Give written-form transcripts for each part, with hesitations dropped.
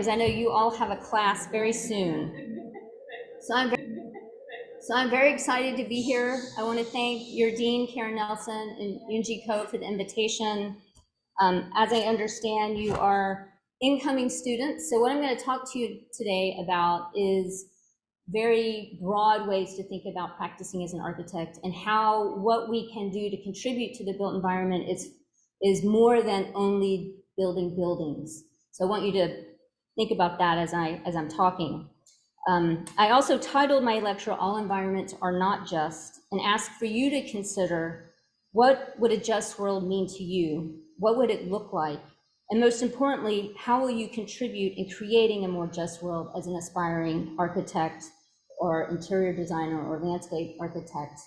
because I know you all have a class very soon. So I'm very excited to be here. I want to thank your Dean, Karen Nelson, and Yunji Ko for the invitation. As I understand, you are incoming students. So what I'm going to talk to you today about is very broad ways to think about practicing as an architect, and how what we can do to contribute to the built environment is more than only building buildings. So I want you to think about that as I'm talking. I also titled my lecture, All Environments Are Not Just, and asked for you to consider, what would a just world mean to you? What would it look like? And most importantly, how will you contribute in creating a more just world as an aspiring architect or interior designer or landscape architect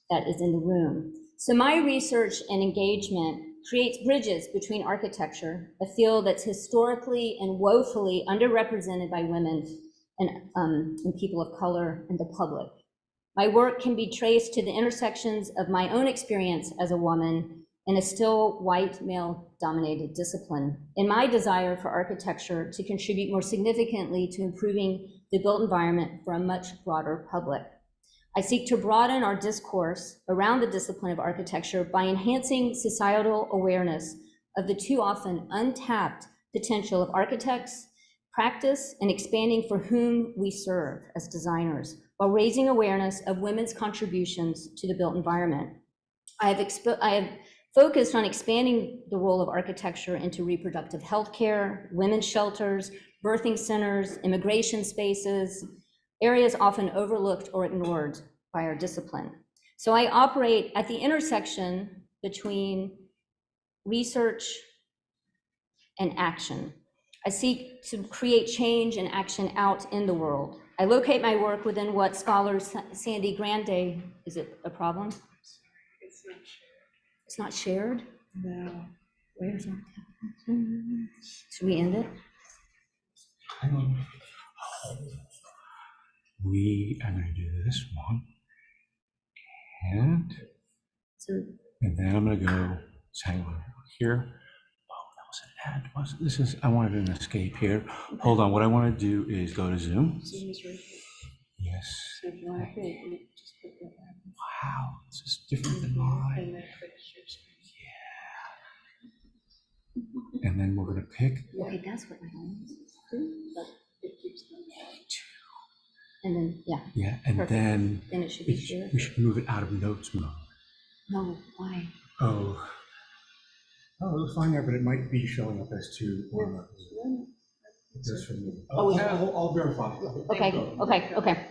that is in the room? So my research and engagement creates bridges between architecture, a field that's historically and woefully underrepresented by women and people of color and the public. My work can be traced to the intersections of my own experience as a woman in a still white male-dominated discipline, and my desire for architecture to contribute more significantly to improving the built environment for a much broader public. I seek to broaden our discourse around the discipline of architecture by enhancing societal awareness of the too often untapped potential of architects, practice, and expanding for whom we serve as designers, while raising awareness of women's contributions to the built environment. I have focused on expanding the role of architecture into reproductive health care, women's shelters, birthing centers, immigration spaces, areas often overlooked or ignored by our discipline. So I operate at the intersection between research and action. I seek to create change and action out in the world. I locate my work within what scholar Sandy Grande, is it a problem? It's not shared. No. Where's that? Should we end it? Hang on. We are going to do this one. And then I'm going to go hang on here. Oh, that was an ad. This is, I wanted an escape here. Hold on. What I want to do is go to Zoom. Zoom is right here. Yes. So if you want to pick, you just put that down. Wow, this is different than mine. And then click share screen. Yeah. And then we're going to pick. Okay, that's what my home is. But it keeps them. And then, yeah. Yeah, and Perfect. then it should be shared. we should move it out of notes mode. No, why? Oh, it'll find there, but it might be showing up as two. Just for me. I'll verify. Okay.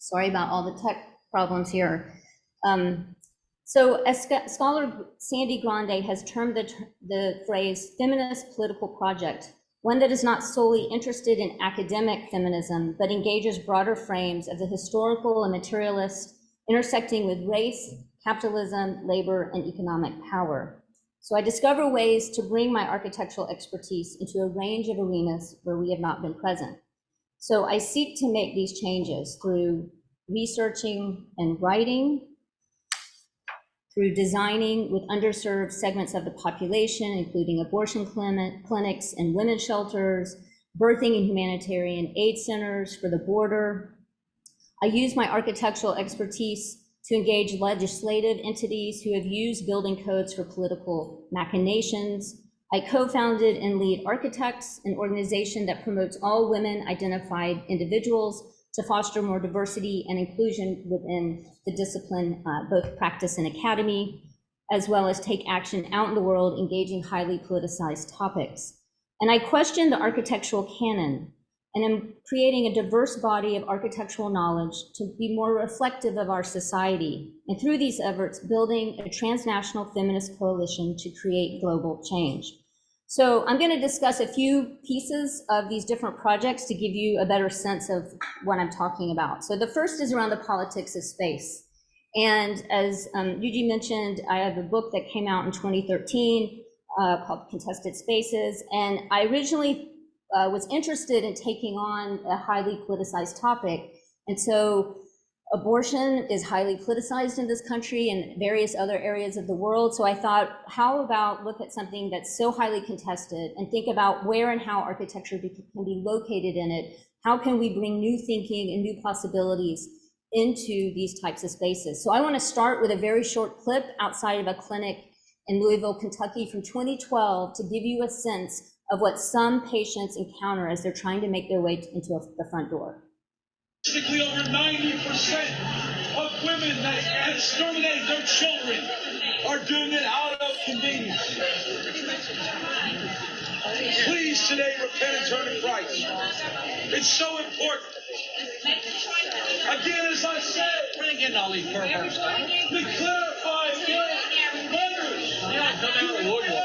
Sorry about all the tech problems here. So as scholar Sandy Grande has termed the phrase feminist political project, one that is not solely interested in academic feminism, but engages broader frames of the historical and materialist intersecting with race, capitalism, labor, and economic power. So I discover ways to bring my architectural expertise into a range of arenas where we have not been present. So I seek to make these changes through researching and writing, through designing with underserved segments of the population, including abortion clinics and women's shelters, birthing and humanitarian aid centers for the border. I use my architectural expertise to engage legislative entities who have used building codes for political machinations. I co-founded and lead Architects, an organization that promotes all women identified individuals to foster more diversity and inclusion within the discipline, both practice and academy, as well as take action out in the world, engaging highly politicized topics. And I question the architectural canon, and I'm creating a diverse body of architectural knowledge to be more reflective of our society. And through these efforts, building a transnational feminist coalition to create global change. So I'm going to discuss a few pieces of these different projects to give you a better sense of what I'm talking about. So the first is around the politics of space. And as Yuji mentioned, I have a book that came out in 2013 called Contested Spaces. And I originally was interested in taking on a highly politicized topic. And so Abortion is highly politicized in this country and various other areas of the world. So I thought, how about look at something that's so highly contested and think about where and how architecture can be located in it. How can we bring new thinking and new possibilities into these types of spaces? So I want to start with a very short clip outside of a clinic in Louisville, Kentucky from 2012 to give you a sense of what some patients encounter as they're trying to make their way into the front door. Basically, over 90% of women that exterminate their children are doing it out of convenience. Please today repent and turn to Christ. It's so important. Again, as I said, bring in all these perverts. We clarify again, mothers. You don't come out of the woodwork.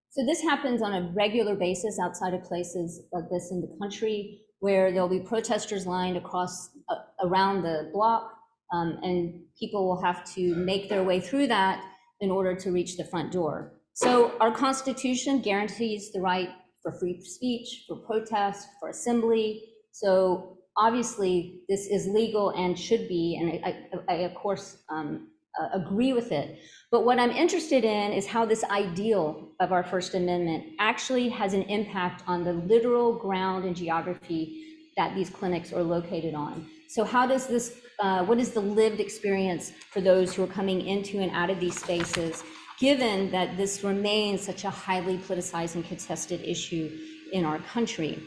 So this happens on a regular basis outside of places like this in the country, where there'll be protesters lined across around the block, and people will have to make their way through that in order to reach the front door. So our Constitution guarantees the right for free speech, for protest, for assembly. So obviously this is legal and should be, and I of course agree with it. But what I'm interested in is how this ideal of our First Amendment actually has an impact on the literal ground and geography that these clinics are located on. So how does this, what is the lived experience for those who are coming into and out of these spaces, given that this remains such a highly politicized and contested issue in our country?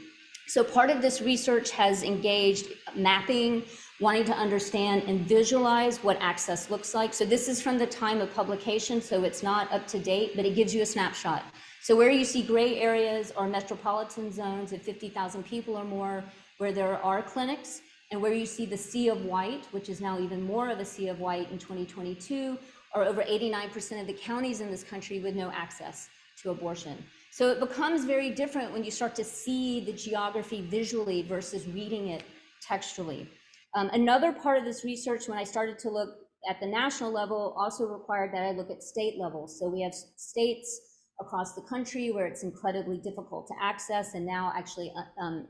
So part of this research has engaged mapping, wanting to understand and visualize what access looks like. So this is from the time of publication, so it's not up to date, but it gives you a snapshot. So where you see gray areas are metropolitan zones of 50,000 people or more, where there are clinics, and where you see the sea of white, which is now even more of a sea of white in 2022, are over 89% of the counties in this country with no access to abortion. So it becomes very different when you start to see the geography visually versus reading it textually. Another part of this research, when I started to look at the national level, also required that I look at state levels. So we have states across the country where it's incredibly difficult to access and now actually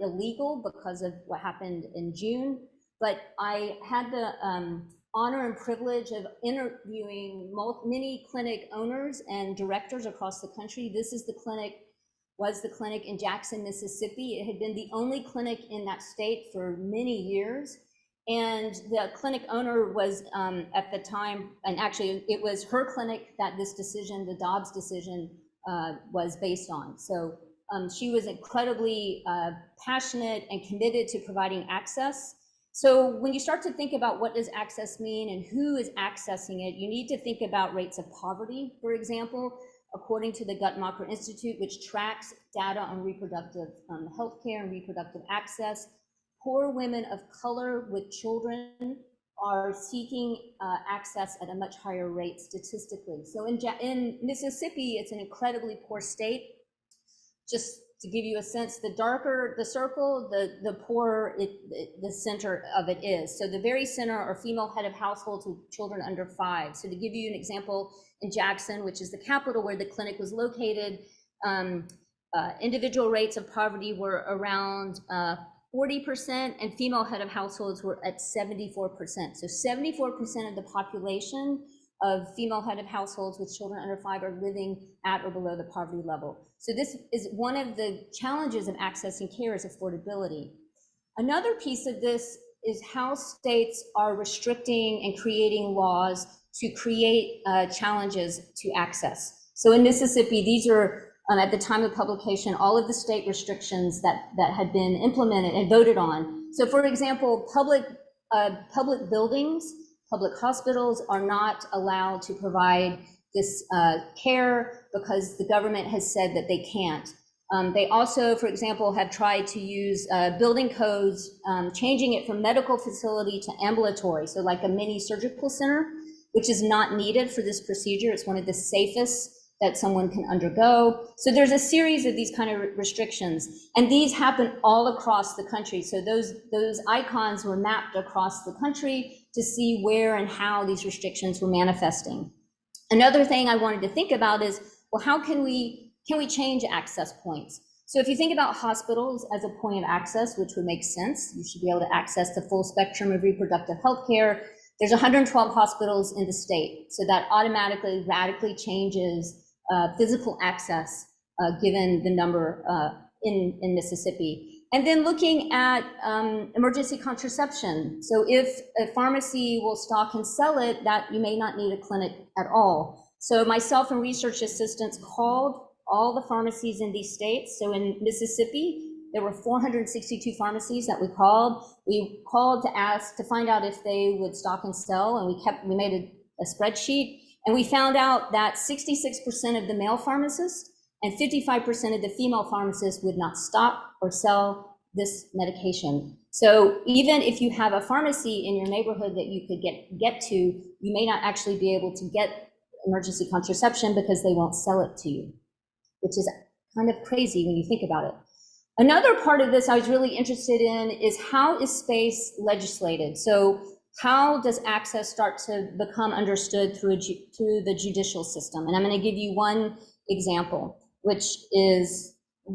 illegal because of what happened in June. But I had the honor and privilege of interviewing many clinic owners and directors across the country. This is was the clinic in Jackson, Mississippi. It had been the only clinic in that state for many years. And the clinic owner was at the time, and actually it was her clinic that this decision, the Dobbs decision, was based on. So she was incredibly passionate and committed to providing access. So when you start to think about what does access mean and who is accessing it, you need to think about rates of poverty, for example, according to the Guttmacher Institute, which tracks data on reproductive healthcare and reproductive access. Poor women of color with children are seeking access at a much higher rate statistically. So in Mississippi, it's an incredibly poor state. Just to give you a sense, the darker the circle, the poorer the center of it is. So the very center are female head of households with children under 5. So to give you an example, in Jackson, which is the capital where the clinic was located, individual rates of poverty were around 40%, and female head of households were at 74%. So 74% of the population of female head of households with children under 5 are living at or below the poverty level. So this is one of the challenges of accessing care is affordability. Another piece of this is how states are restricting and creating laws to create challenges to access. So in Mississippi, these are at the time of publication, all of the state restrictions that had been implemented and voted on. So for example, public buildings, public hospitals are not allowed to provide this care because the government has said that they can't. They also, for example, have tried to use building codes, changing it from medical facility to ambulatory, so like a mini surgical center, which is not needed for this procedure. It's one of the safest that someone can undergo. So there's a series of these kind of restrictions, and these happen all across the country. So those icons were mapped across the country to see where and how these restrictions were manifesting. Another thing I wanted to think about is, well, how can we change access points? So if you think about hospitals as a point of access, which would make sense, you should be able to access the full spectrum of reproductive health care. There's 112 hospitals in the state, so that automatically radically changes physical access given the number in Mississippi. And then looking at emergency contraception. So if a pharmacy will stock and sell it, that you may not need a clinic at all. So myself and research assistants called all the pharmacies in these states. So in Mississippi, there were 462 pharmacies that we called. We called to ask to find out if they would stock and sell, and we made a spreadsheet, and we found out that 66% of the male pharmacists and 55% of the female pharmacists would not stock or sell this medication. So even if you have a pharmacy in your neighborhood that you could get to, you may not actually be able to get emergency contraception because they won't sell it to you, which is kind of crazy when you think about it. Another part of this I was really interested in is how is space legislated? So how does access start to become understood through the judicial system? And I'm going to give you one example, which is, I've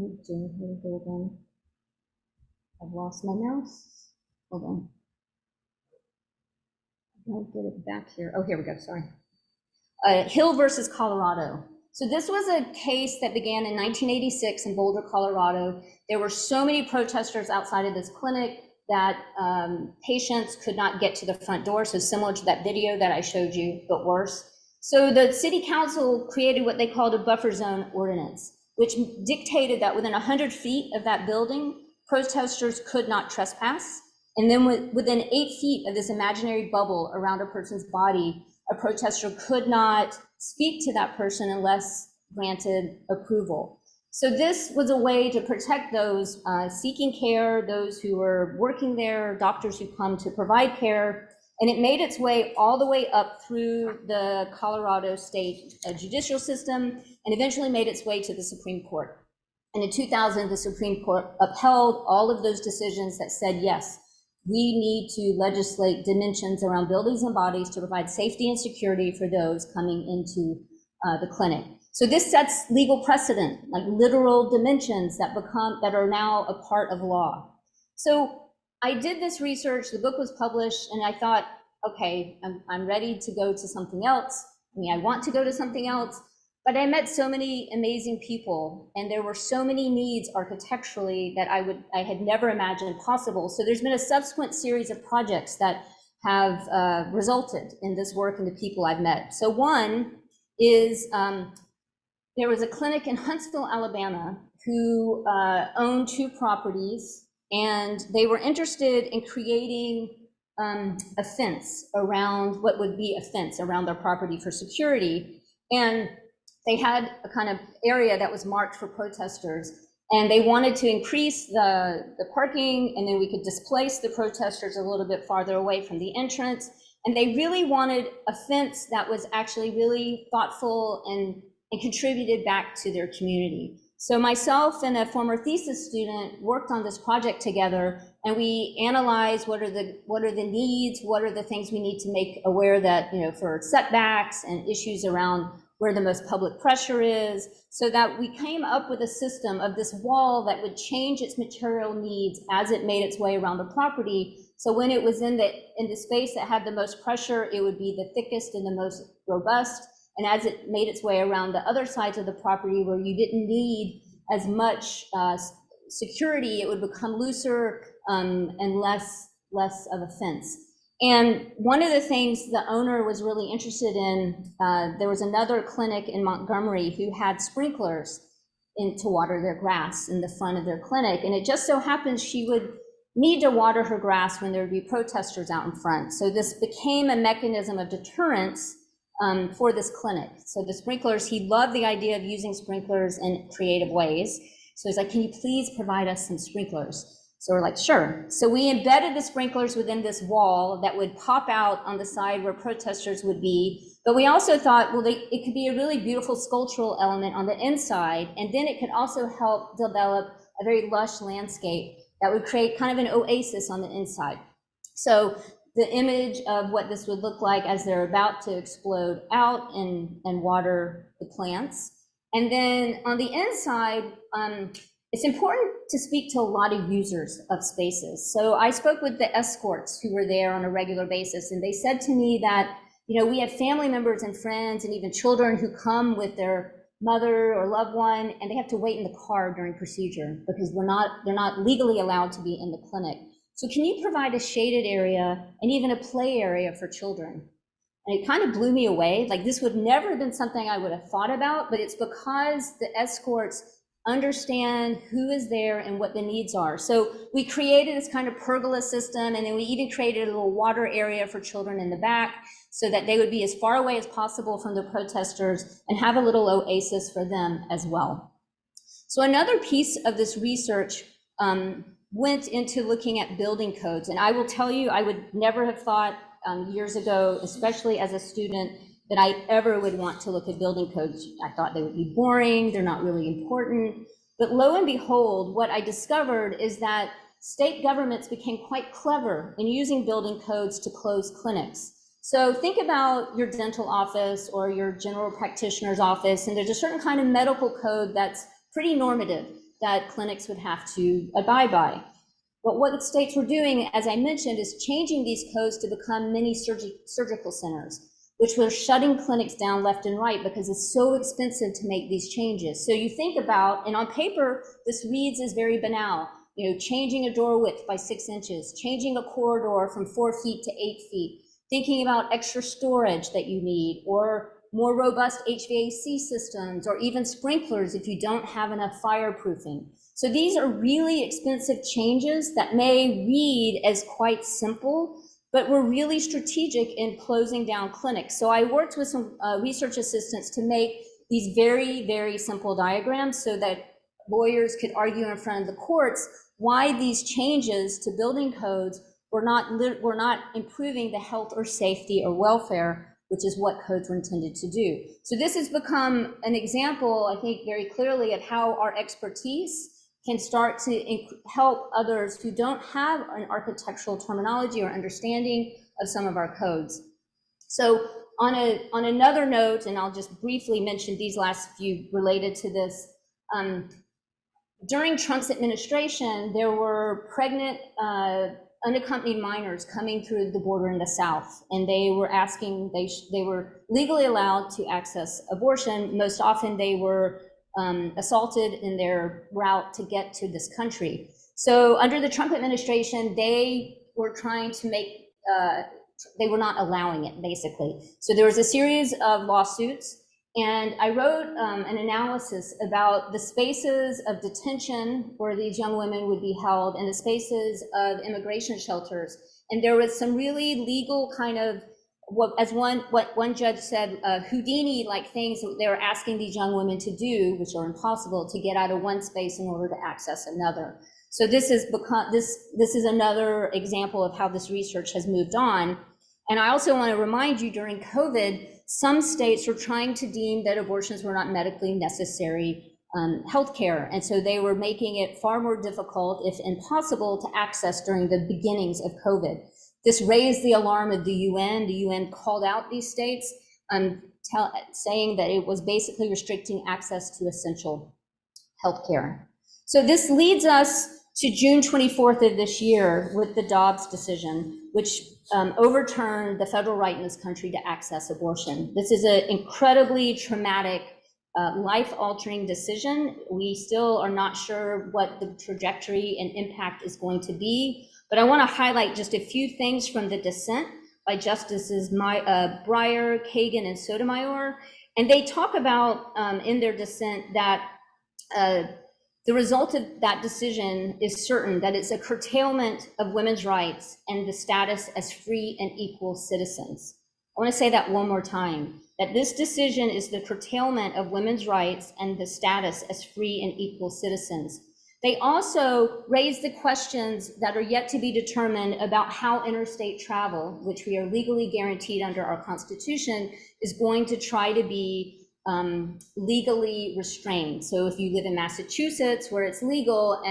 lost my mouse. Hold on. I'll get it back here. Oh, here we go, sorry. Hill versus Colorado. So this was a case that began in 1986 in Boulder, Colorado. There were so many protesters outside of this clinic that patients could not get to the front door. So similar to that video that I showed you, but worse. So the city council created what they called a buffer zone ordinance, which dictated that within 100 feet of that building, protesters could not trespass. And then within 8 feet of this imaginary bubble around a person's body, a protester could not speak to that person unless granted approval. So this was a way to protect those seeking care, those who were working there, doctors who come to provide care. And it made its way all the way up through the Colorado state judicial system and eventually made its way to the Supreme Court. And in 2000, the Supreme Court upheld all of those decisions that said, yes, we need to legislate dimensions around buildings and bodies to provide safety and security for those coming into the clinic. So this sets legal precedent, like literal dimensions that are now a part of law. So I did this research, the book was published, and I thought, okay, I'm ready to go to something else. I mean, I want to go to something else, but I met so many amazing people, and there were so many needs architecturally that I had never imagined possible. So there's been a subsequent series of projects that have resulted in this work and the people I've met. So one is, there was a clinic in Huntsville, Alabama, who owned 2 properties, and they were interested in creating a fence around what would be a fence around their property for security. And they had a kind of area that was marked for protesters, and they wanted to increase the parking, and then we could displace the protesters a little bit farther away from the entrance. And they really wanted a fence that was actually really thoughtful and contributed back to their community. So myself and a former thesis student worked on this project together, and we analyzed what are the needs, what are the things we need to make aware that, for setbacks and issues around where the most public pressure is, so that we came up with a system of this wall that would change its material needs as it made its way around the property. So when it was in the space that had the most pressure, it would be the thickest and the most robust. And as it made its way around the other sides of the property where you didn't need as much security, it would become looser and less of a fence. And one of the things the owner was really interested in, there was another clinic in Montgomery who had sprinklers to water their grass in the front of their clinic. And it just so happens she would need to water her grass when there would be protesters out in front. So this became a mechanism of deterrence for this clinic. So the sprinklers, he loved the idea of using sprinklers in creative ways. So he's like, can you please provide us some sprinklers? So we're like, sure. So we embedded the sprinklers within this wall that would pop out on the side where protesters would be. But we also thought, well, it could be a really beautiful sculptural element on the inside. And then it could also help develop a very lush landscape that would create kind of an oasis on the inside. So the image of what this would look like as they're about to explode out and water the plants. And then on the inside, it's important to speak to a lot of users of spaces. So I spoke with the escorts who were there on a regular basis, and they said to me that, you know, we have family members and friends and even children who come with their mother or loved one, and they have to wait in the car during procedure because they're not legally allowed to be in the clinic. So can you provide a shaded area and even a play area for children? And it kind of blew me away. Like, this would never have been something I would have thought about, but it's because the escorts understand who is there and what the needs are. So we created this kind of pergola system, and then we even created a little water area for children in the back so that they would be as far away as possible from the protesters and have a little oasis for them as well. So another piece of this research went into looking at building codes. And I will tell you, I would never have thought years ago, especially as a student, that I ever would want to look at building codes. I thought they would be boring, they're not really important. But lo and behold, what I discovered is that state governments became quite clever in using building codes to close clinics. So think about your dental office or your general practitioner's office, and there's a certain kind of medical code that's pretty normative that clinics would have to abide by. But what the states were doing, as I mentioned, is changing these codes to become mini surgical centers, which were shutting clinics down left and right because it's so expensive to make these changes. So you think about, and on paper, this reads as very banal, you know, changing a door width by 6 inches, changing a corridor from 4 feet to 8 feet, thinking about extra storage that you need, or more robust HVAC systems, or even sprinklers if you don't have enough fireproofing. So these are really expensive changes that may read as quite simple, but were really strategic in closing down clinics. So I worked with some research assistants to make these very, very simple diagrams so that lawyers could argue in front of the courts why these changes to building codes were not improving the health or safety or welfare, which is what codes were intended to do. So this has become an example, I think, very clearly of how our expertise can start to help others who don't have an architectural terminology or understanding of some of our codes. So on another note, and I'll just briefly mention these last few related to this, during Trump's administration, there were pregnant unaccompanied minors coming through the border in the South, and they were asking, they were legally allowed to access abortion. Most often they were assaulted in their route to get to this country. So under the Trump administration, they were trying to make, they were not allowing it, basically. So there was a series of lawsuits, and I wrote an analysis about the spaces of detention where these young women would be held and the spaces of immigration shelters. And there was some really legal kind of, what one judge said, Houdini-like things that they were asking these young women to do, which are impossible, to get out of one space in order to access another. So this is another example of how this research has moved on. And I also want to remind you, during COVID, some states were trying to deem that abortions were not medically necessary healthcare, and so they were making it far more difficult, if impossible, to access during the beginnings of COVID. This raised the alarm of the UN. The UN called out these states, saying that it was basically restricting access to essential healthcare. So this leads us to June 24th of this year with the Dobbs decision, which overturned the federal right in this country to access abortion. This is an incredibly traumatic, life-altering decision. We still are not sure what the trajectory and impact is going to be, but I want to highlight just a few things from the dissent by Justices Breyer, Kagan, and Sotomayor. And they talk about in their dissent that the result of that decision is certain, that it's a curtailment of women's rights and the status as free and equal citizens. I want to say that one more time, that this decision is the curtailment of women's rights and the status as free and equal citizens. They also raise the questions that are yet to be determined about how interstate travel, which we are legally guaranteed under our Constitution, is going to try to be legally restrained. So if you live in Massachusetts where it's legal,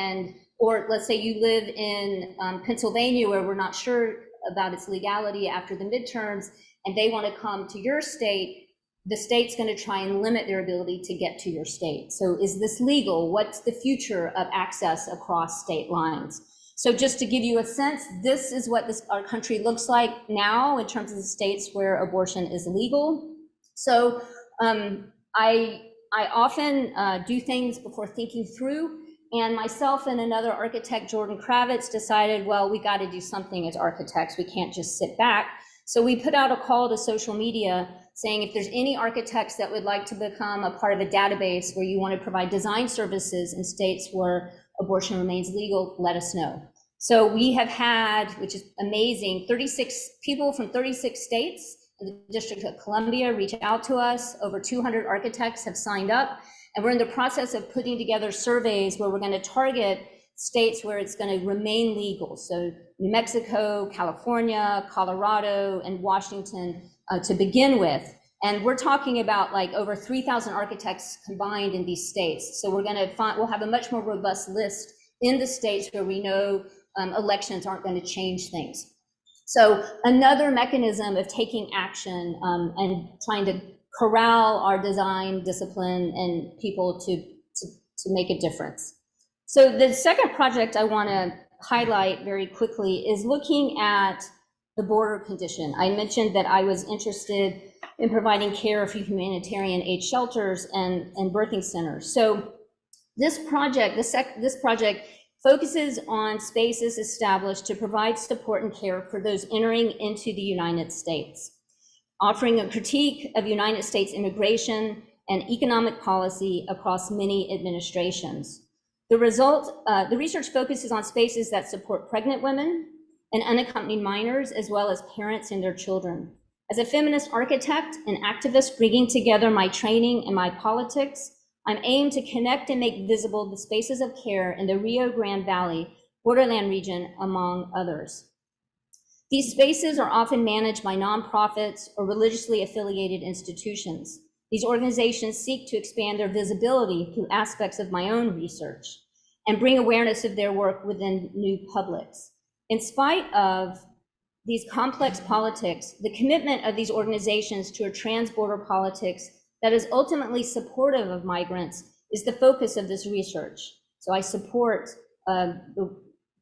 or let's say you live in Pennsylvania where we're not sure about its legality after the midterms, and they want to come to your state, the state's going to try and limit their ability to get to your state. So is this legal? What's the future of access across state lines? So just to give you a sense, this is what our country looks like now in terms of the states where abortion is legal. So I often do things before thinking through, and myself and another architect, Jordan Kravitz, decided, well, we got to do something as architects. We can't just sit back. So we put out a call to social media saying if there's any architects that would like to become a part of a database where you want to provide design services in states where abortion remains legal, let us know. So we have had, which is amazing, 36 people from 36 states in the District of Columbia reach out to us. Over 200 architects have signed up, and we're in the process of putting together surveys where we're going to target states where it's going to remain legal. So New Mexico, California, Colorado, and Washington to begin with. And we're talking about like over 3,000 architects combined in these states. So we'll have a much more robust list in the states where we know elections aren't going to change things. So another mechanism of taking action and trying to corral our design discipline and people to make a difference. So the second project I want to highlight very quickly is looking at the border condition. I mentioned that I was interested in providing care for humanitarian aid shelters and birthing centers. So this project focuses on spaces established to provide support and care for those entering into the United States, offering a critique of United States immigration and economic policy across many administrations. The research focuses on spaces that support pregnant women and unaccompanied minors, as well as parents and their children. As a feminist architect and activist bringing together my training and my politics, I'm aimed to connect and make visible the spaces of care in the Rio Grande Valley borderland region, among others. These spaces are often managed by nonprofits or religiously affiliated institutions. These organizations seek to expand their visibility through aspects of my own research and bring awareness of their work within new publics. In spite of these complex politics, the commitment of these organizations to a trans-border politics that is ultimately supportive of migrants is the focus of this research. So I support the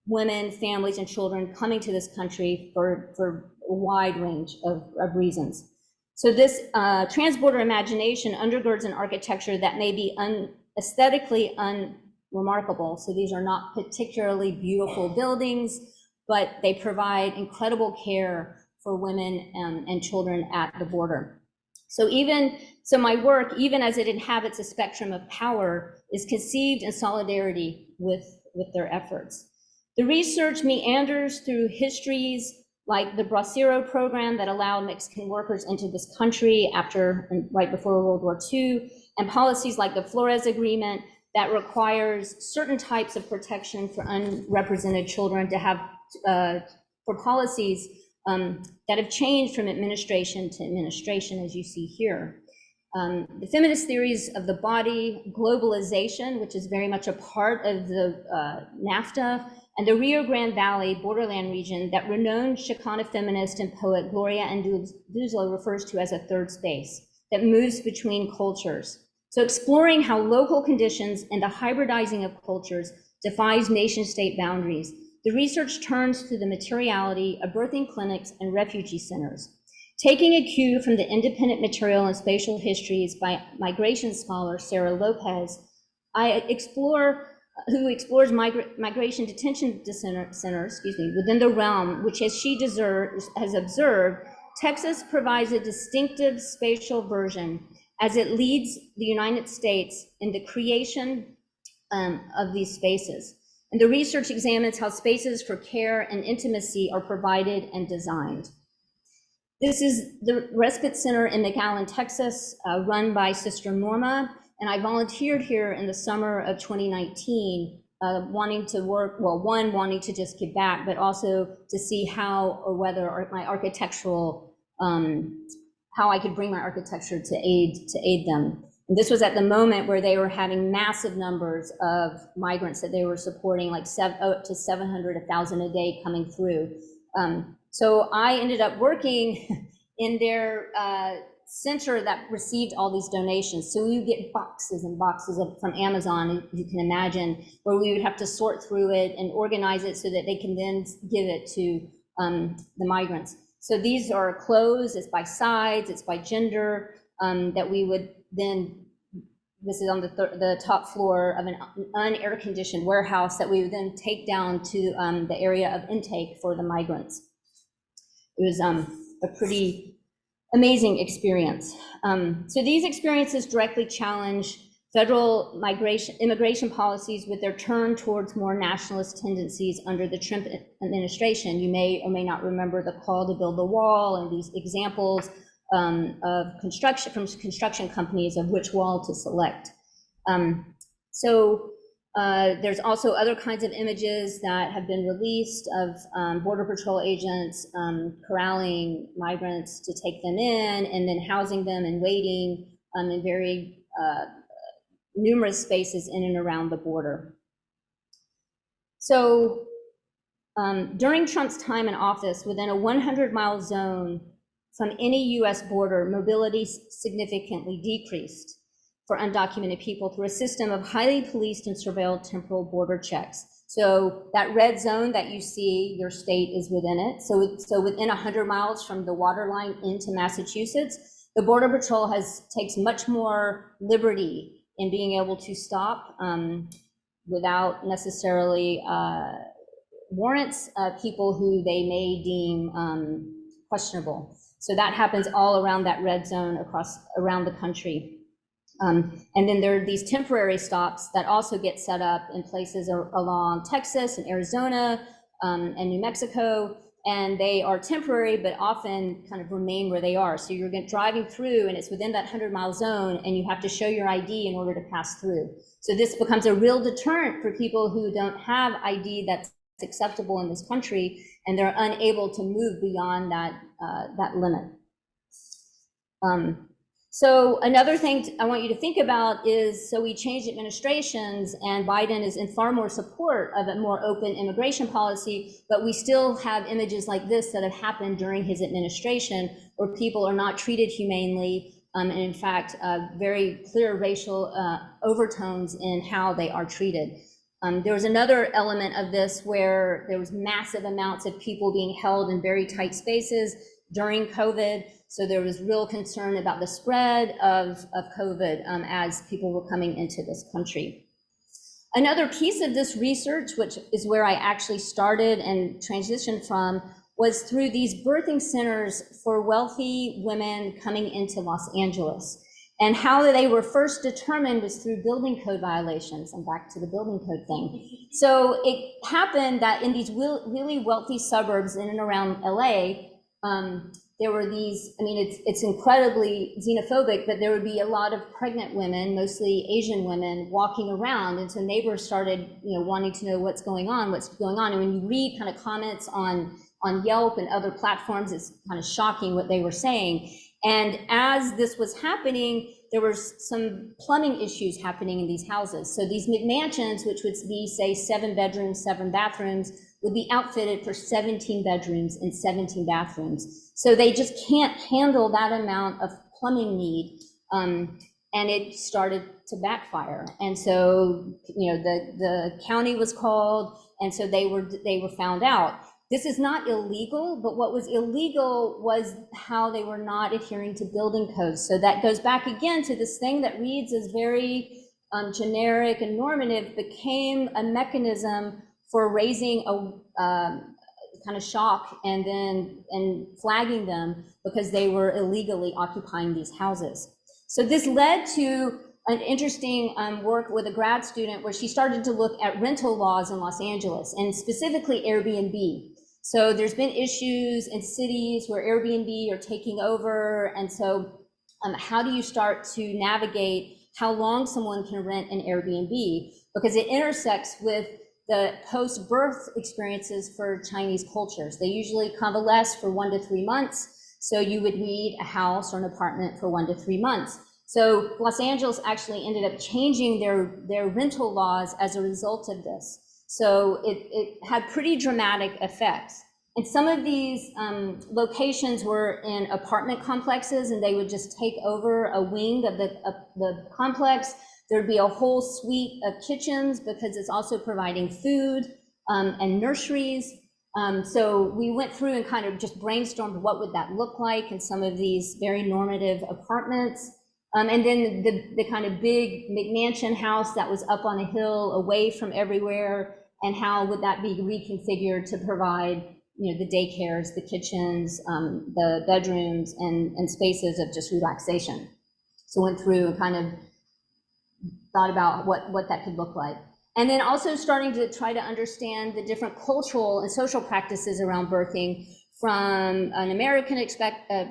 women, families, and children coming to this country for a wide range of reasons. So this trans-border imagination undergirds an architecture that may be aesthetically unremarkable. So these are not particularly beautiful buildings, but they provide incredible care for women and children at the border. So my work, even as it inhabits a spectrum of power, is conceived in solidarity with their efforts. The research meanders through histories like the Bracero program that allowed Mexican workers into this country right before World War II, and policies like the Flores Agreement that requires certain types of protection for unrepresented children to have, for policies that have changed from administration to administration, as you see here. The feminist theories of the body, globalization, which is very much a part of the NAFTA, and the Rio Grande Valley borderland region that renowned Chicana feminist and poet Gloria Anduzo refers to as a third space that moves between cultures. So exploring how local conditions and the hybridizing of cultures defies nation-state boundaries, the research turns to the materiality of birthing clinics and refugee centers. Taking a cue from the independent material and spatial histories by migration scholar Sarah Lopez, who explores migration detention centers, within the realm, which as she has observed, Texas provides a distinctive spatial version as it leads the United States in the creation of these spaces. And the research examines how spaces for care and intimacy are provided and designed. This is the Respite Center in McAllen, Texas, run by Sister Norma. And I volunteered here in the summer of 2019, wanting to work, wanting to just give back, but also to see how or whether my architectural, how I could bring my architecture to aid them. And this was at the moment where they were having massive numbers of migrants that they were supporting, like up to 700, 1,000 a day coming through. So I ended up working in their center that received all these donations. So we would get boxes and boxes from Amazon, you can imagine, where we would have to sort through it and organize it so that they can then give it to the migrants. So these are clothes, it's by size, it's by gender, that we would then, this is on the top floor of an unair conditioned warehouse that we would then take down to the area of intake for the migrants. It was a pretty amazing experience. So these experiences directly challenge federal immigration policies with their turn towards more nationalist tendencies under the Trump administration. You may or may not remember the call to build the wall and these examples of construction companies of which wall to select. There's also other kinds of images that have been released of Border Patrol agents corralling migrants to take them in and then housing them and waiting in very numerous spaces in and around the border. So during Trump's time in office, within a 100-mile zone from any US border, mobility significantly decreased for undocumented people through a system of highly policed and surveilled temporal border checks. So that red zone that you see, your state is within it. So within 100 miles from the waterline into Massachusetts, the Border Patrol takes much more liberty in being able to stop without necessarily warrants people who they may deem questionable. So that happens all around that red zone around the country. And then there are these temporary stops that also get set up in places along Texas and Arizona and New Mexico, and they are temporary, but often kind of remain where they are. So you're driving through and it's within that 100-mile zone and you have to show your ID in order to pass through. So this becomes a real deterrent for people who don't have ID that's acceptable in this country, and they're unable to move beyond that limit. So another thing I want you to think about is, so we changed administrations and Biden is in far more support of a more open immigration policy, but we still have images like this that have happened during his administration where people are not treated humanely, and in fact, very clear racial overtones in how they are treated. There was another element of this where there was massive amounts of people being held in very tight spaces during COVID. So there was real concern about the spread of COVID as people were coming into this country. Another piece of this research, which is where I actually started and transitioned from, was through these birthing centers for wealthy women coming into Los Angeles. And how they were first determined was through building code violations. I'm back to the building code thing. So it happened that in these really wealthy suburbs in and around LA, there were these, I mean, it's incredibly xenophobic, but there would be a lot of pregnant women, mostly Asian women, walking around. And so neighbors started, wanting to know what's going on. And when you read kind of comments on Yelp and other platforms, it's kind of shocking what they were saying. And as this was happening, there were some plumbing issues happening in these houses. So these McMansions, which would be, say, 7 bedrooms, 7 bathrooms, would be outfitted for 17 bedrooms and 17 bathrooms. So they just can't handle that amount of plumbing need. And it started to backfire. And so, the county was called, and so they were found out. This is not illegal, but what was illegal was how they were not adhering to building codes. So that goes back again to this thing that reads as very generic and normative, became a mechanism for raising a kind of shock and flagging them because they were illegally occupying these houses. So this led to an interesting work with a grad student where she started to look at rental laws in Los Angeles, and specifically Airbnb. So there's been issues in cities where Airbnb are taking over, and so how do you start to navigate how long someone can rent an Airbnb? Because it intersects with the post-birth experiences for Chinese cultures. They usually convalesce for 1 to 3 months, so you would need a house or an apartment for 1 to 3 months. So Los Angeles actually ended up changing their rental laws as a result of this. So it had pretty dramatic effects. And some of these locations were in apartment complexes, and they would just take over a wing of the complex. There'd be a whole suite of kitchens because it's also providing food and nurseries. So we went through and kind of just brainstormed what would that look like in some of these very normative apartments. And then the kind of big McMansion house that was up on a hill away from everywhere, and how would that be reconfigured to provide, you know, the daycares, the kitchens, the bedrooms, and spaces of just relaxation. So went through and kind of thought about what that could look like. And then also starting to try to understand the different cultural and social practices around birthing from an American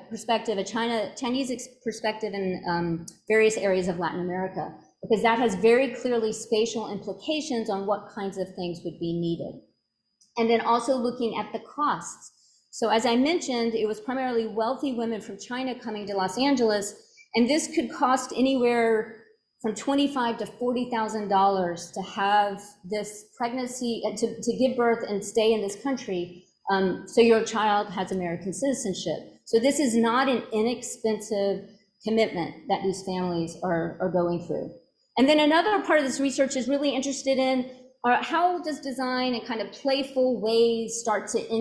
perspective, a Chinese perspective, and various areas of Latin America, because that has very clearly spatial implications on what kinds of things would be needed. And then also looking at the costs. So as I mentioned, it was primarily wealthy women from China coming to Los Angeles, and this could cost anywhere from $25,000 to $40,000 to have this pregnancy, to give birth and stay in this country, so your child has American citizenship. So this is not an inexpensive commitment that these families are going through. And then another part of this research is really interested in how does design and kind of playful ways start to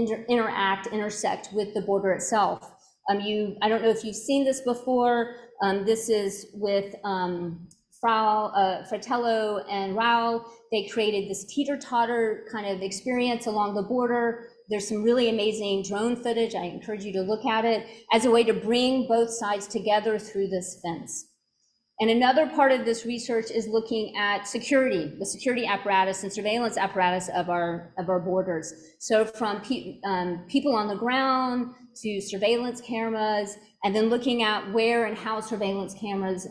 intersect with the border itself. I don't know if you've seen this before. This is with Fratello and Rao. They created this teeter-totter kind of experience along the border. There's some really amazing drone footage. I encourage you to look at it as a way to bring both sides together through this fence. And another part of this research is looking at security, the security apparatus and surveillance apparatus of our borders. So from people on the ground to surveillance cameras, and then looking at where and how surveillance cameras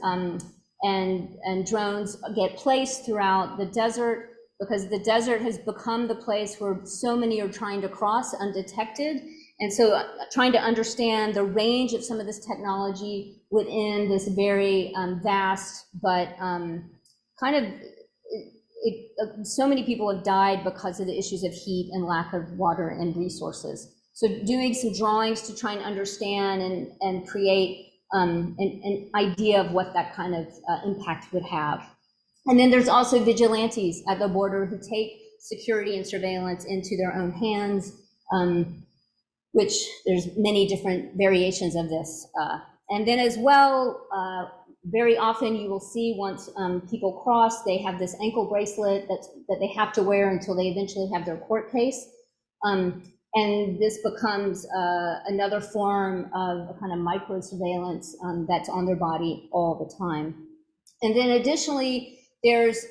and drones get placed throughout the desert, because the desert has become the place where so many are trying to cross undetected. And so trying to understand the range of some of this technology within this very vast, but so many people have died because of the issues of heat and lack of water and resources. So doing some drawings to try and understand and create an idea of what that kind of impact would have. And then there's also vigilantes at the border who take security and surveillance into their own hands, which there's many different variations of this. And then as well, very often you will see once people cross, they have this ankle bracelet that they have to wear until they eventually have their court case. And this becomes another form of a kind of micro surveillance that's on their body all the time. And then additionally, there's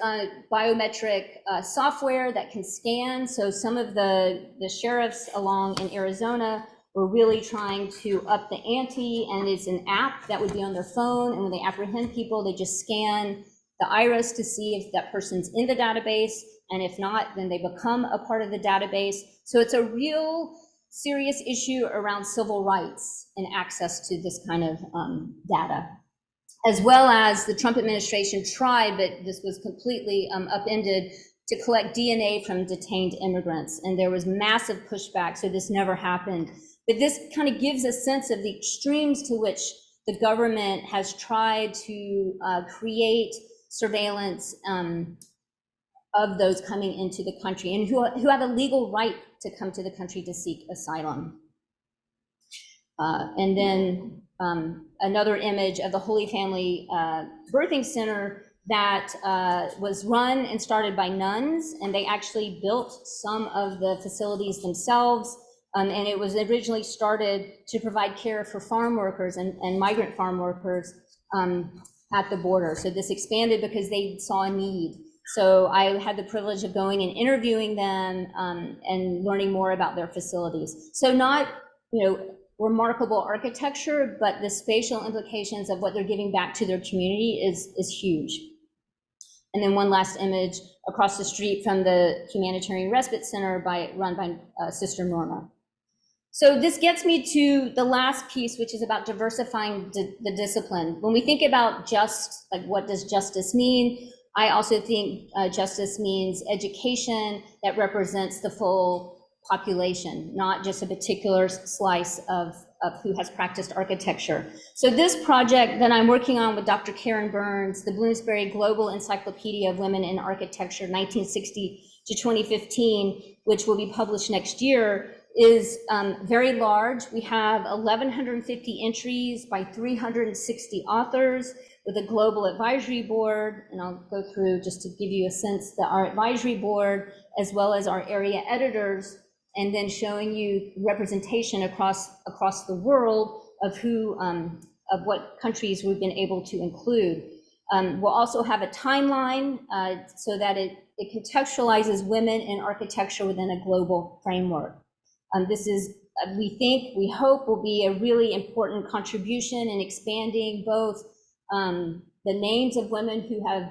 biometric software that can scan. So some of the sheriffs along in Arizona were really trying to up the ante, and it's an app that would be on their phone. And when they apprehend people, they just scan the iris to see if that person's in the database. And if not, then they become a part of the database. So it's a real serious issue around civil rights and access to this kind of data. As well as the Trump administration tried, but this was completely upended, to collect DNA from detained immigrants. And there was massive pushback, so this never happened. But this kind of gives a sense of the extremes to which the government has tried to create surveillance of those coming into the country and who have a legal right to come to the country to seek asylum. And then another image of the Holy Family Birthing Center that was run and started by nuns, and they actually built some of the facilities themselves. And it was originally started to provide care for farm workers and migrant farm workers at the border. So this expanded because they saw a need. So I had the privilege of going and interviewing them and learning more about their facilities. So not, remarkable architecture, but the spatial implications of what they're giving back to their community is huge. And then one last image across the street from the Humanitarian Respite Center run by Sister Norma. So this gets me to the last piece, which is about diversifying the discipline. When we think about what does justice mean? I also think justice means education that represents the full population, not just a particular slice of who has practiced architecture. So this project that I'm working on with Dr. Karen Burns, the Bloomsbury Global Encyclopedia of Women in Architecture, 1960 to 2015, which will be published next year, is very large. We have 1,150 entries by 360 authors with a global advisory board, and I'll go through just to give you a sense that our advisory board, as well as our area editors, and then showing you representation across the world of who, of what countries we've been able to include. We'll also have a timeline so that it contextualizes women in architecture within a global framework. This is, we hope will be a really important contribution in expanding both the names of women who have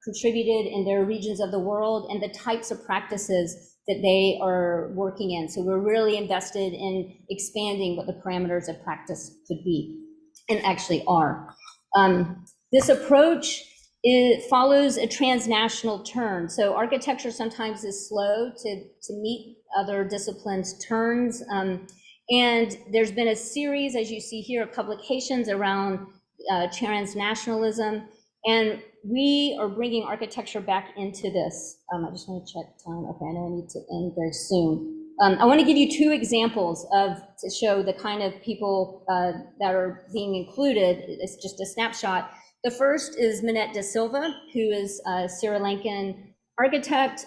contributed in their regions of the world and the types of practices that they are working in. So we're really invested in expanding what the parameters of practice could be and actually are. This approach follows a transnational turn. So architecture sometimes is slow to meet other disciplines' turns. And there's been a series, as you see here, of publications around transnationalism. And we are bringing architecture back into this. I just want to check time. Okay, I know I need to end very soon. I want to give you two examples to show the kind of people that are being included. It's just a snapshot. The first is Minette De Silva, who is a Sri Lankan architect.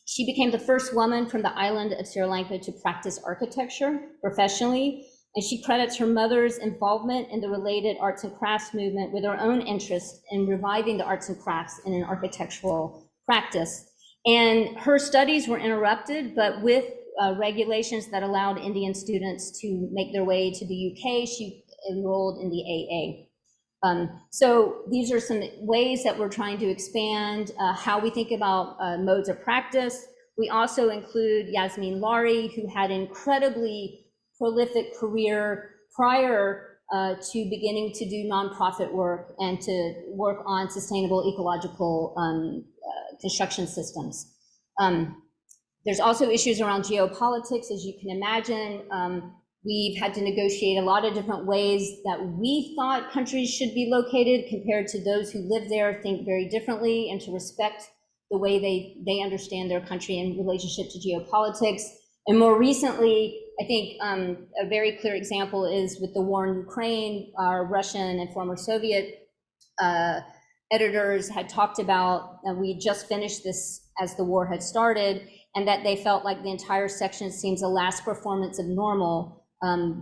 She became the first woman from the island of Sri Lanka to practice architecture professionally. And she credits her mother's involvement in the related arts and crafts movement with her own interest in reviving the arts and crafts in an architectural practice. And her studies were interrupted, but with regulations that allowed Indian students to make their way to the UK, she enrolled in the AA. So these are some ways that we're trying to expand how we think about modes of practice. We also include Yasmin Lari, who had incredibly prolific career prior to beginning to do nonprofit work and to work on sustainable ecological construction systems. There's also issues around geopolitics, as you can imagine. We've had to negotiate a lot of different ways that we thought countries should be located compared to those who live there think very differently, and to respect the way they understand their country in relationship to geopolitics. And more recently, I think a very clear example is with the war in Ukraine. Our Russian and former Soviet editors had talked about, we just finished this as the war had started, and that they felt like the entire section seems a last performance of normal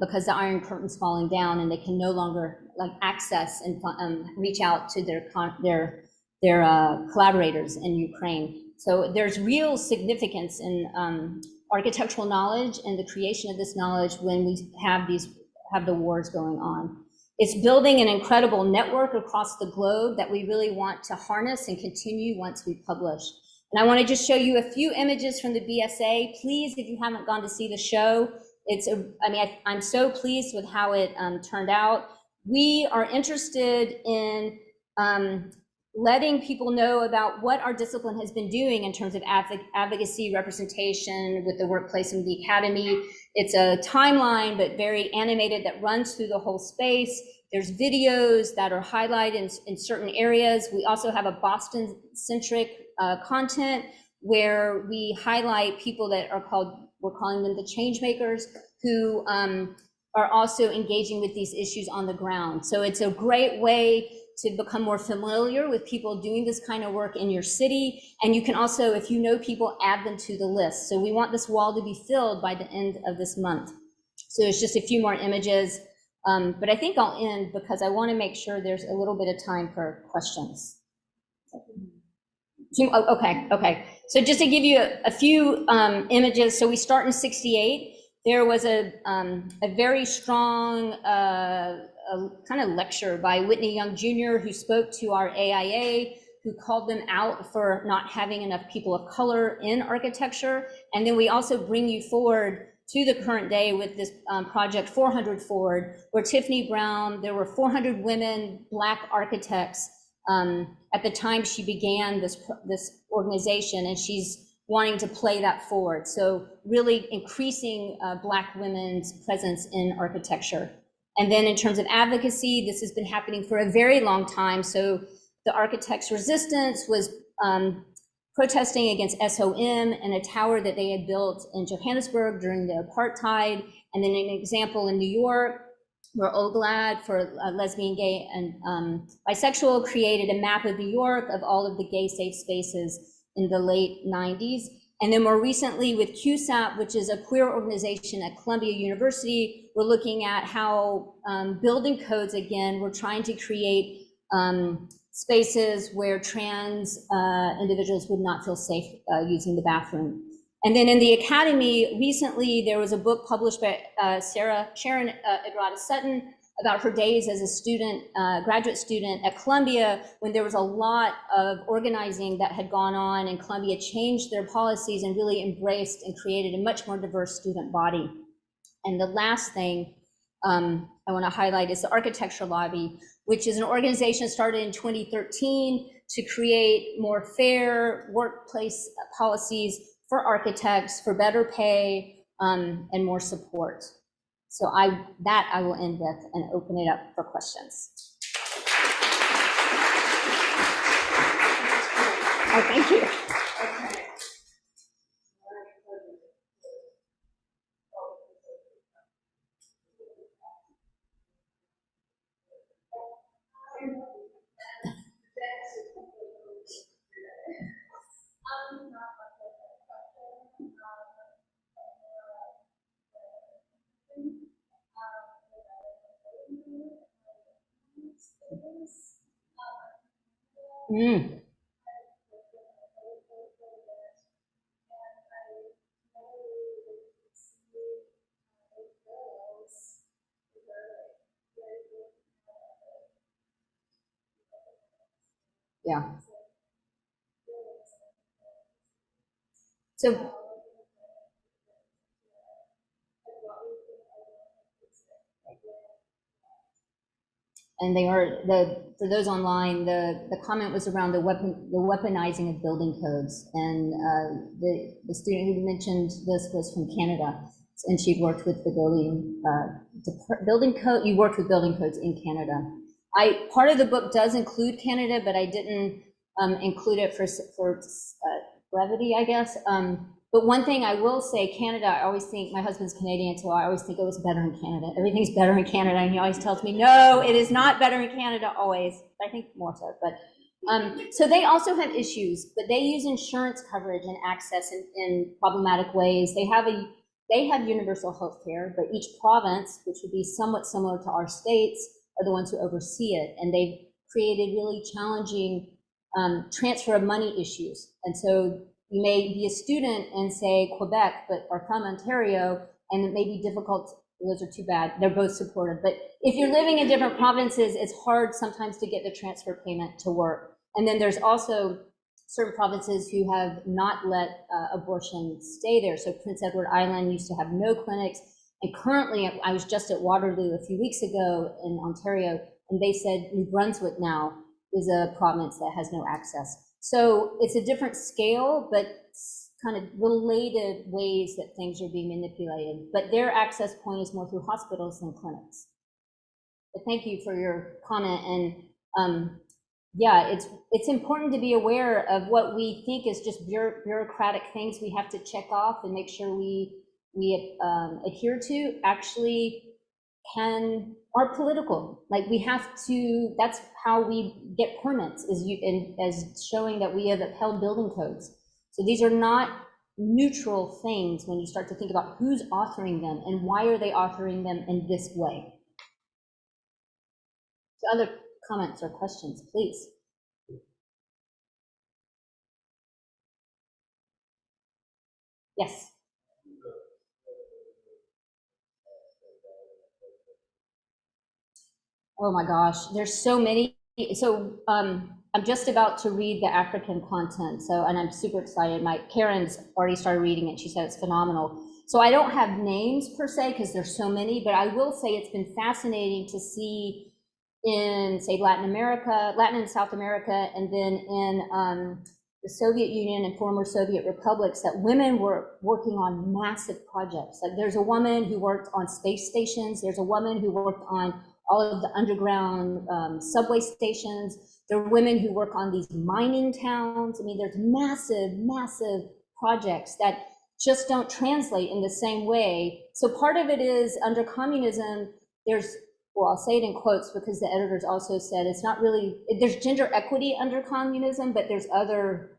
because the Iron Curtain's falling down and they can no longer access and reach out to their collaborators in Ukraine. So there's real significance in architectural knowledge and the creation of this knowledge when we have the wars going on. It's building an incredible network across the globe that we really want to harness and continue once we publish. And I want to just show you a few images from the BSA. Please, if you haven't gone to see the show, I'm so pleased with how it turned out. We are interested in letting people know about what our discipline has been doing in terms of advocacy, representation with the workplace and the academy. It's a timeline, but very animated, that runs through the whole space. There's videos that are highlighted in certain areas. We also have a Boston-centric content where we highlight people that are we're calling them the change makers, who are also engaging with these issues on the ground. So it's a great way to become more familiar with people doing this kind of work in your city. And you can also, if you know people, add them to the list. So we want this wall to be filled by the end of this month. So it's just a few more images, but I think I'll end because I want to make sure there's a little bit of time for questions. Okay. So just to give you a few images. So we start in 68. There was a very strong kind of lecture by Whitney Young Jr., who spoke to our AIA, who called them out for not having enough people of color in architecture. And then we also bring you forward to the current day with this project 400 Forward, where Tiffany Brown, there were 400 women, Black architects at the time she began this organization, and she's wanting to play that forward. So really increasing Black women's presence in architecture. And then in terms of advocacy, this has been happening for a very long time. So the Architects Resistance was protesting against SOM and a tower that they had built in Johannesburg during the apartheid. And then an example in New York, where Oglad for lesbian, gay, and bisexual created a map of New York of all of the gay safe spaces in the late 90s. And then more recently with QSAP, which is a queer organization at Columbia University, we're looking at how building codes, again, we're trying to create spaces where trans individuals would not feel safe using the bathroom. And then in the academy, recently, there was a book published by Sharon Edrata Sutton about her days as a student, graduate student at Columbia, when there was a lot of organizing that had gone on, and Columbia changed their policies and really embraced and created a much more diverse student body. And the last thing I want to highlight is the Architecture Lobby, which is an organization started in 2013 to create more fair workplace policies for architects, for better pay, and more support. So I will end with and open it up for questions. Oh, thank you. Mm. Yeah. So, and they are, for those online, the comment was around the weaponizing of building codes. And the student who mentioned this was from Canada, and she worked with the building code. You worked with building codes in Canada. Part of the book does include Canada, but I didn't include it for brevity, I guess. But one thing I will say, Canada, I always think, my husband's Canadian, so I always think it was better in Canada. Everything's better in Canada, and he always tells me, no, it is not better in Canada always. I think more so, but so they also have issues, but they use insurance coverage and access in problematic ways. They have universal health care, but each province, which would be somewhat similar to our states, are the ones who oversee it, and they've created really challenging transfer of money issues. And so you may be a student in, say, Quebec, but are from Ontario, and it may be difficult. Those are too bad. They're both supportive. But if you're living in different provinces, it's hard sometimes to get the transfer payment to work. And then there's also certain provinces who have not let abortion stay there. So Prince Edward Island used to have no clinics. And currently, I was just at Waterloo a few weeks ago in Ontario, and they said New Brunswick now is a province that has no access. So it's a different scale, but kind of related ways that things are being manipulated. But their access point is more through hospitals than clinics. But thank you for your comment. And yeah, it's important to be aware of what we think is just bureaucratic things we have to check off and make sure we adhere to actually are political. Like we have to, that's how we get permits, as showing that we have upheld building codes. So these are not neutral things when you start to think about who's authoring them and why are they authoring them in this way. So other comments or questions, please. Yes. Oh my gosh, there's so many. So I'm just about to read the African content. So, and I'm super excited. Karen's already started reading it. She said it's phenomenal. So I don't have names per se because there's so many, but I will say it's been fascinating to see in, say, Latin and South America, and then in the Soviet Union and former Soviet republics that women were working on massive projects. Like there's a woman who worked on space stations. There's a woman who worked on all of the underground subway stations. There are women who work on these mining towns. I mean, there's massive, massive projects that just don't translate in the same way. So part of it is under communism, there's, well, I'll say it in quotes because the editors also said it's not really, there's gender equity under communism, but there's other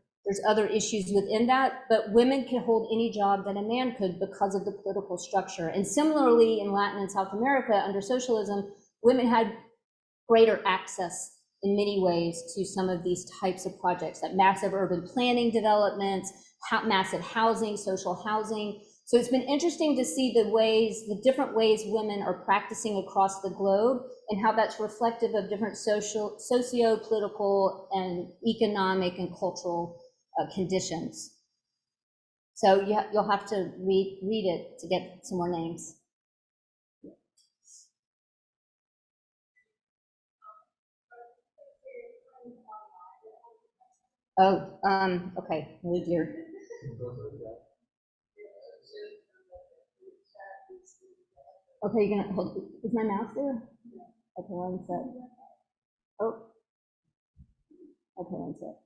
issues within that. But women can hold any job that a man could because of the political structure. And similarly, in Latin and South America, under socialism, women had greater access in many ways to some of these types of projects, like massive urban planning developments, massive housing, social housing. So it's been interesting to see the different ways women are practicing across the globe and how that's reflective of different socio-political and economic and cultural conditions. So you'll have to read it to get some more names. Oh, okay, really dear. Okay, you're gonna hold, is my mouse there? Okay, one sec. Oh. Okay, one sec.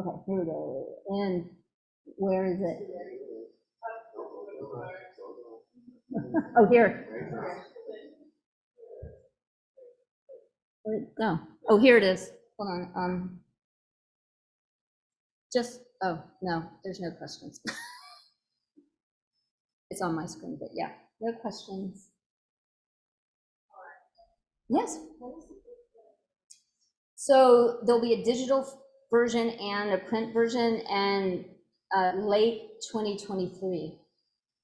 Okay, here we go. And where is it? Oh, here. Where'd it go? Oh, here it is. Hold on. Oh, no, there's no questions. It's on my screen, but yeah, no questions. Yes. So there'll be a digital version and a print version, and late 2023.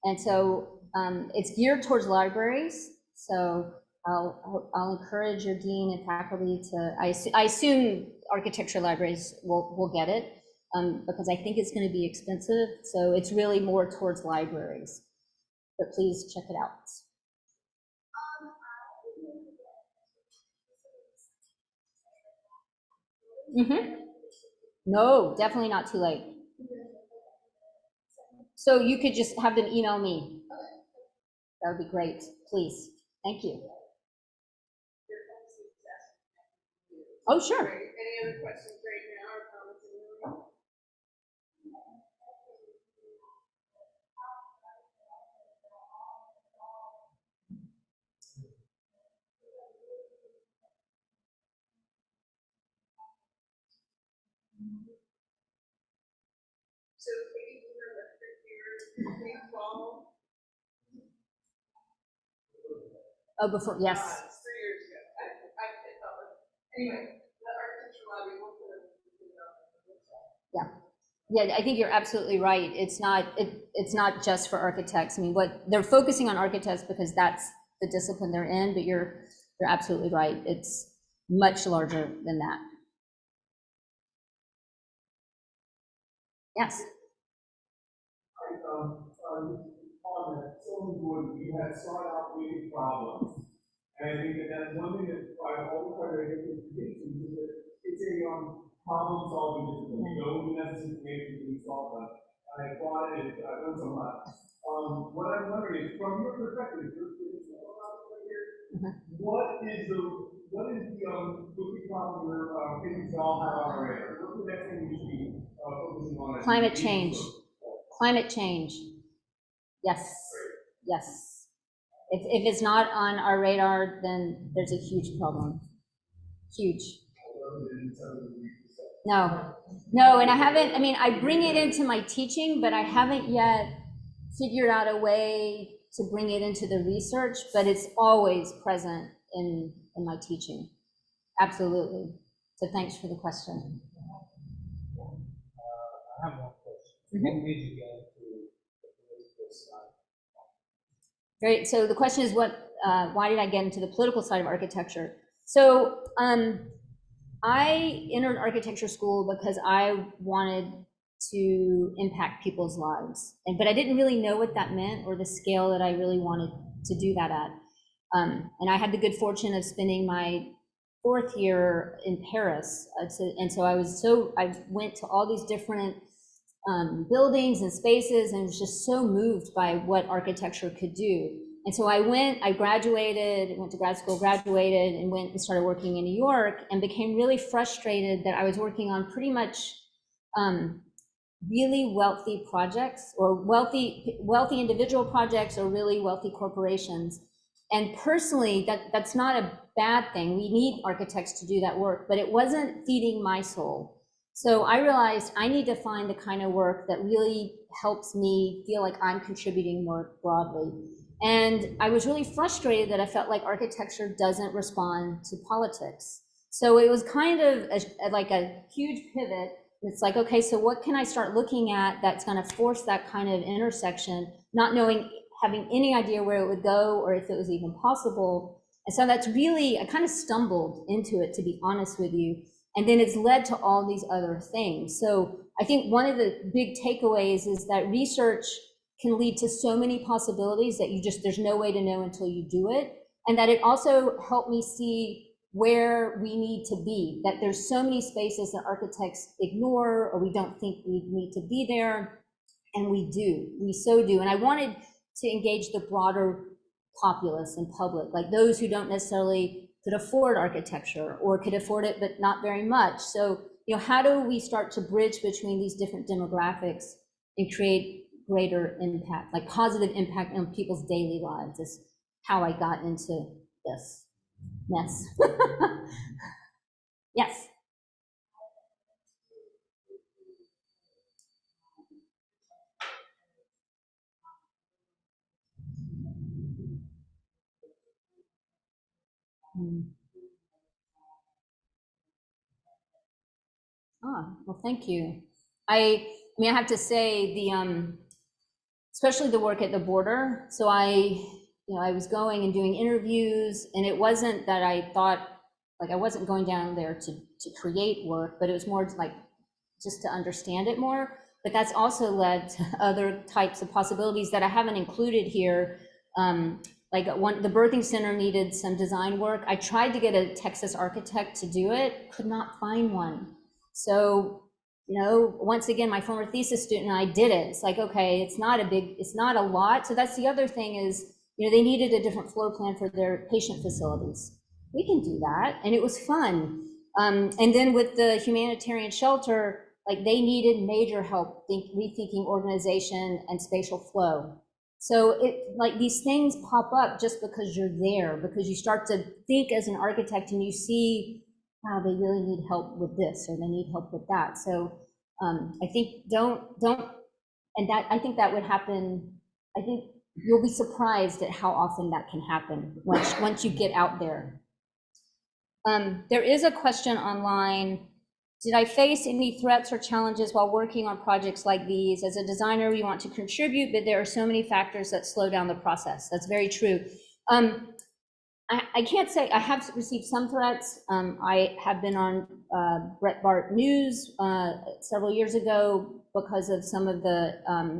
And so it's geared towards libraries. So I'll encourage your dean and faculty to, I assume architecture libraries will get it. Because I think it's going to be expensive. So it's really more towards libraries, but please check it out. No, definitely not too late. So you could just have them email me. That would be great, please. Thank you. Oh, sure. Any other questions right now or comments? So maybe we were the years fall. Oh, before, yes. 3 years ago. I thought, anyway, the architecture lobby will put it. Yeah. Yeah, I think you're absolutely right. It's not just for architects. I mean, what they're focusing on architects because that's the discipline they're in, but you're absolutely right. It's much larger than that. Yes. On that sewing board, we had sought out creating problems. And I think that's one thing that I've always tried to get with predictions is that it's a problem solving discipline. We don't need that information to solve them. And I thought it, I've done so much. What I'm wondering is, from your perspective, what is the big problem you're thinking we all have on our radar? What's the next thing we should be focusing on? Climate change. Climate change. Yes. Yes. If it's not on our radar, then there's a huge problem. Huge. No, and I haven't, I mean, I bring it into my teaching, but I haven't yet figured out a way to bring it into the research, but it's always present in my teaching. Absolutely. So thanks for the question. I have one question. What made you get into the political side? Great. So the question is, why did I get into the political side of architecture? So I entered architecture school because I wanted to impact people's lives, but I didn't really know what that meant or the scale that I really wanted to do that at. And I had the good fortune of spending my fourth year in Paris. And so I went to all these different buildings and spaces and was just so moved by what architecture could do. And so I graduated, went to grad school, graduated, and went and started working in New York, and became really frustrated that I was working on pretty much really wealthy projects, or wealthy individual projects, or really wealthy corporations. And personally, that's not a bad thing. We need architects to do that work, but it wasn't feeding my soul. So I realized I need to find the kind of work that really helps me feel like I'm contributing more broadly. And I was really frustrated that I felt like architecture doesn't respond to politics. So it was kind of like a huge pivot. It's like, okay, so what can I start looking at that's going to force that kind of intersection, not having any idea where it would go or if it was even possible. And so that's really, I kind of stumbled into it, to be honest with you. And then it's led to all these other things. So I think one of the big takeaways is that research can lead to so many possibilities that there's no way to know until you do it. And that it also helped me see where we need to be, that there's so many spaces that architects ignore, or we don't think we need to be there. And we so do. And I wanted to engage the broader populace and public, like those who don't necessarily could afford architecture or could afford it, but not very much. So, how do we start to bridge between these different demographics and create greater impact, like positive impact on people's daily lives? Is how I got into this mess. Yes. Well, thank you. I mean, I have to say especially the work at the border. So I was going and doing interviews, and it wasn't that I thought, like, I wasn't going down there to create work, but it was more like just to understand it more. But that's also led to other types of possibilities that I haven't included here. Like the birthing center needed some design work. I tried to get a Texas architect to do it, could not find one. So, once again, my former thesis student and I did it. It's like, okay, it's not a lot. So that's the other thing is, they needed a different floor plan for their patient facilities. We can do that. And it was fun. And then with the humanitarian shelter, like they needed major help rethinking organization and spatial flow. So like these things pop up just because you're there, because you start to think as an architect and you see, wow, they really need help with this, or they need help with that. So I think I think that would happen. I think you'll be surprised at how often that can happen once you get out there. There is a question online. Did I face any threats or challenges while working on projects like these? As a designer, we want to contribute, but there are so many factors that slow down the process. That's very true. I can't say I have received some threats. I have been on Breitbart News several years ago because of some of the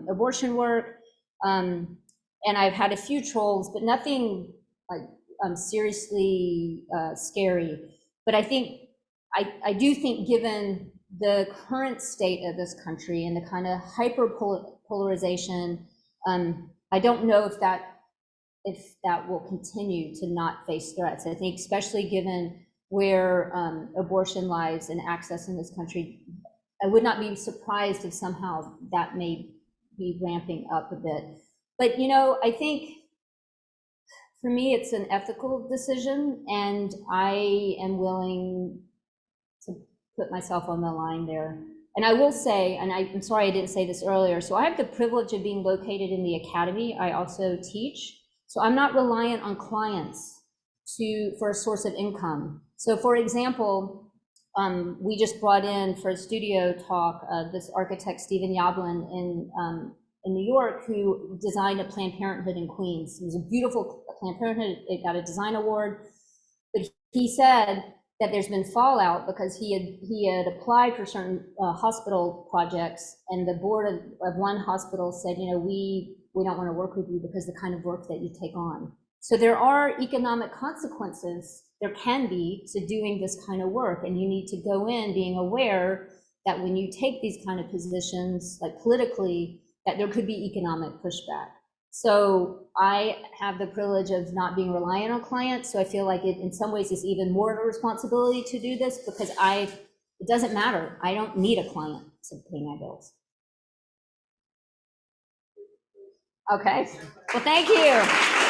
abortion work. And I've had a few trolls, but nothing like seriously scary. But I do think, given the current state of this country and the kind of hyper polarization, I don't know if that will continue to not face threats. I think, especially given where abortion lies and access in this country, I would not be surprised if somehow that may be ramping up a bit. But I think for me, it's an ethical decision, and I am willing to put myself on the line there. And I will say, and I'm sorry I didn't say this earlier, so I have the privilege of being located in the academy. I also teach, so I'm not reliant on clients for a source of income. So for example, we just brought in for a studio talk this architect, Stephen Yablin in New York, who designed a Planned Parenthood in Queens. It was a beautiful Planned Parenthood. It got a design award. But he said that there's been fallout because he had applied for certain hospital projects, and the board of one hospital said, we don't want to work with you because the kind of work that you take on. So there are economic consequences there can be to doing this kind of work. And you need to go in being aware that when you take these kind of positions, like politically, that there could be economic pushback. So I have the privilege of not being reliant on clients. So I feel like it, in some ways, is even more of a responsibility to do this because it doesn't matter. I don't need a client to pay my bills. Okay, well, thank you.